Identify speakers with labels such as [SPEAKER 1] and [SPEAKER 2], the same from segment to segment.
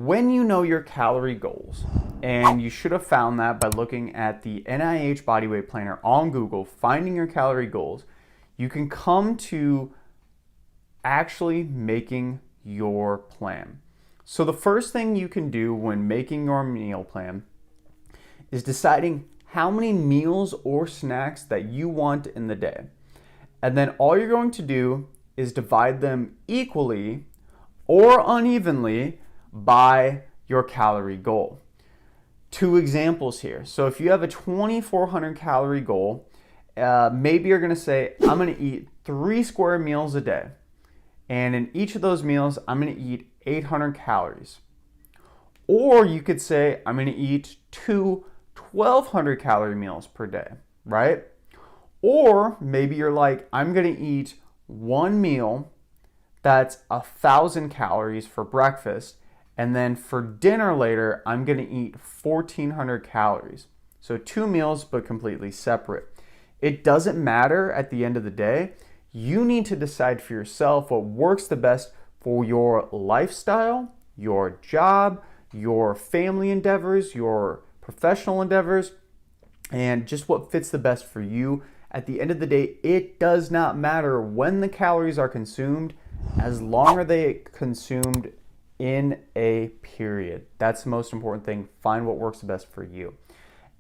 [SPEAKER 1] when you know your calorie goals, and you should have found that by looking at the NIH Bodyweight Planner on Google, finding your calorie goals, you can come to actually making your plan. So the first thing you can do when making your meal plan is deciding how many meals or snacks that you want in the day. And then all you're going to do is divide them equally or unevenly by your calorie goal. Two examples here. So if you have a 2,400 calorie goal, maybe you're going to say, I'm going to eat 3 square meals a day. And in each of those meals, I'm going to eat 800 calories. Or you could say, I'm going to eat 2 1,200 calorie meals per day, right? Or maybe you're like, I'm going to eat one meal that's 1,000 calories for breakfast. And then for dinner later, I'm going to eat 1,400 calories. So 2 meals, but completely separate. It doesn't matter at the end of the day. You need to decide for yourself what works the best for your lifestyle, your job, your family endeavors, your professional endeavors, and just what fits the best for you. At the end of the day, it does not matter when the calories are consumed, as long as they consumed in a period. That's the most important thing. Find what works the best for you.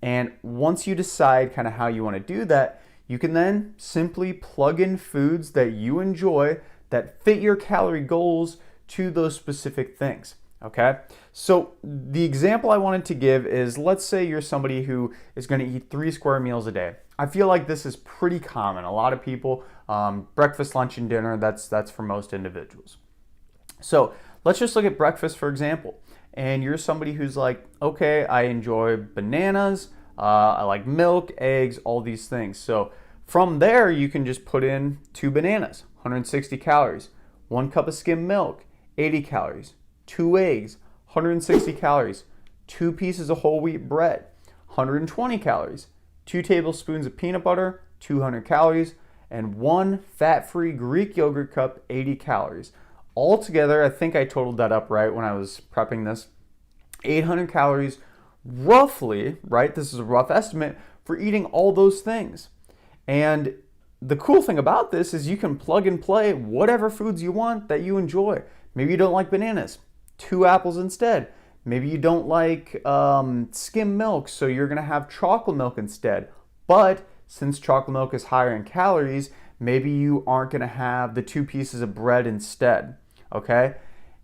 [SPEAKER 1] And once you decide kind of how you want to do that, you can then simply plug in foods that you enjoy that fit your calorie goals to those specific things. Okay, so the example I wanted to give is, let's say you're somebody who is going to eat 3 square meals a day. I feel like this is pretty common. A lot of people, breakfast, lunch, and dinner, that's for most individuals. So let's just look at breakfast, for example. And you're somebody who's like, okay, I enjoy bananas, I like milk, eggs, all these things. So from there, you can just put in 2 bananas, 160 calories, 1 cup of skim milk, 80 calories, 2 eggs, 160 calories, 2 pieces of whole wheat bread, 120 calories, 2 tablespoons of peanut butter, 200 calories, and 1 fat-free Greek yogurt cup, 80 calories. Altogether, I think I totaled that up right when I was prepping this, 800 calories roughly, right? This is a rough estimate for eating all those things. And the cool thing about this is you can plug and play whatever foods you want that you enjoy. Maybe you don't like bananas, 2 apples instead. Maybe you don't like skim milk, so you're going to have chocolate milk instead. But since chocolate milk is higher in calories, maybe you aren't going to have the 2 pieces of bread instead. Okay?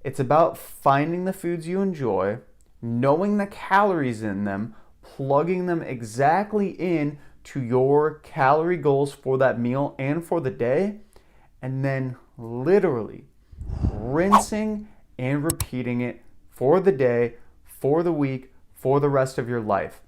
[SPEAKER 1] It's about finding the foods you enjoy, knowing the calories in them, plugging them exactly in to your calorie goals for that meal and for the day, and then literally rinsing and repeating it for the day, for the week, for the rest of your life.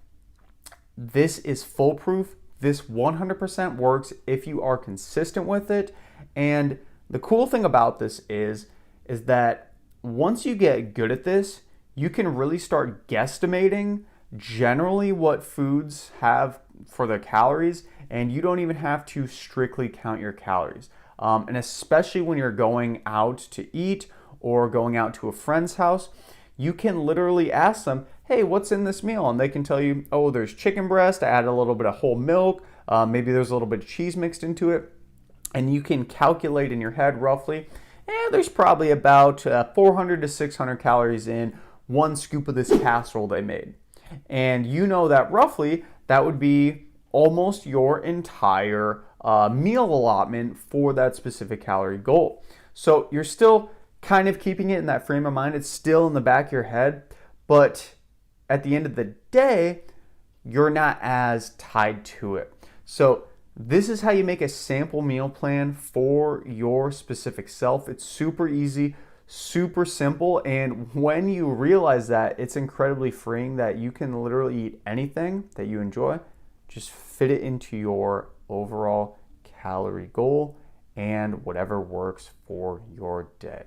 [SPEAKER 1] This is foolproof. This 100% works if you are consistent with it. And the cool thing about this is that once you get good at this, you can really start guesstimating generally what foods have for the calories, and you don't even have to strictly count your calories. And especially when you're going out to eat or going out to a friend's house, you can literally ask them, hey, what's in this meal? And they can tell you, oh, there's chicken breast, I added a little bit of whole milk, maybe there's a little bit of cheese mixed into it. And you can calculate in your head roughly, there's probably about 400 to 600 calories in 1 scoop of this casserole they made. And you know that roughly that would be almost your entire meal allotment for that specific calorie goal. So you're still kind of keeping it in that frame of mind. It's still in the back of your head, but at the end of the day, you're not as tied to it. So this is how you make a sample meal plan for your specific self. It's super easy, super simple, and when you realize that, it's incredibly freeing that you can literally eat anything that you enjoy, just fit it into your overall calorie goal and whatever works for your day.